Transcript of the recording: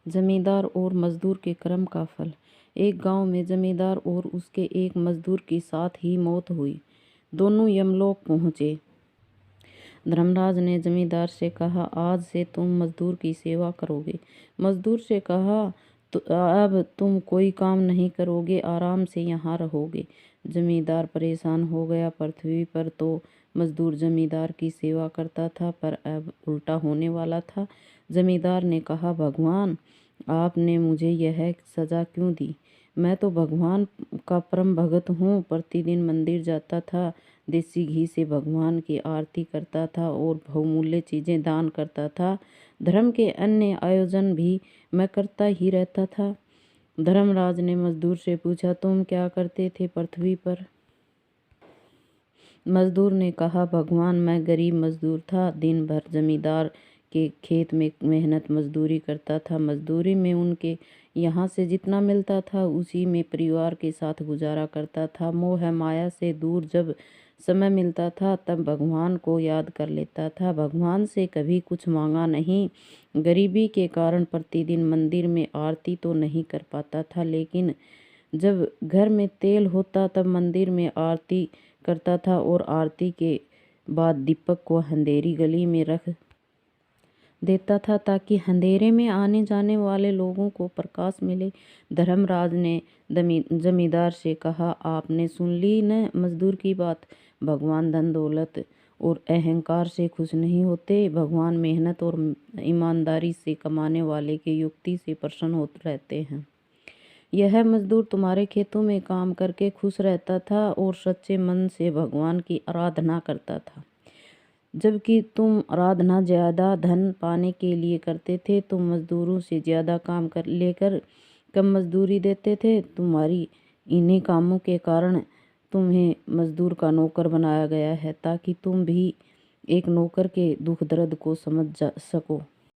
जमींदार और मजदूर के कर्म का फल। एक गांव में जमींदार और उसके एक मजदूर की साथ ही मौत हुई। दोनों यमलोक पहुंचे। धर्मराज ने जमींदार से कहा, आज से तुम मजदूर की सेवा करोगे। मजदूर से कहा, तो अब तुम कोई काम नहीं करोगे, आराम से यहाँ रहोगे। जमींदार परेशान हो गया। पृथ्वी पर तो मजदूर जमींदार की सेवा करता था, पर अब उल्टा होने वाला था। जमींदार ने कहा, भगवान, आपने मुझे यह सजा क्यों दी? मैं तो भगवान का परम भगत हूँ। प्रतिदिन मंदिर जाता था, देसी घी से भगवान की आरती करता था और बहुमूल्य चीज़ें दान करता था। धर्म के अन्य आयोजन भी मैं करता ही रहता था। धर्मराज ने मजदूर से पूछा, तुम क्या करते थे पृथ्वी पर? मजदूर ने कहा, भगवान, मैं गरीब मजदूर था। दिन भर जमींदार के खेत में मेहनत मजदूरी करता था। मजदूरी में उनके यहाँ से जितना मिलता था उसी में परिवार के साथ गुजारा करता था। मोह माया से दूर जब समय मिलता था तब भगवान को याद कर लेता था। भगवान से कभी कुछ मांगा नहीं। गरीबी के कारण प्रतिदिन मंदिर में आरती तो नहीं कर पाता था, लेकिन जब घर में तेल होता तब मंदिर में आरती करता था और आरती के बाद दीपक को अंधेरी गली में रख देता था ताकि अंधेरे में आने जाने वाले लोगों को प्रकाश मिले। धर्मराज ने जमींदार से कहा, आपने सुन ली न मजदूर की बात? भगवान धन दौलत और अहंकार से खुश नहीं होते। भगवान मेहनत और ईमानदारी से कमाने वाले के युक्ति से प्रसन्न होते रहते हैं। यह मजदूर तुम्हारे खेतों में काम करके खुश रहता था और सच्चे मन से भगवान की आराधना करता था, जबकि तुम आराधना ज़्यादा धन पाने के लिए करते थे। तुम मजदूरों से ज़्यादा काम कर लेकर कम मजदूरी देते थे। तुम्हारी इन्हीं कामों के कारण तुम्हें मजदूर का नौकर बनाया गया है, ताकि तुम भी एक नौकर के दुख दर्द को समझ सको।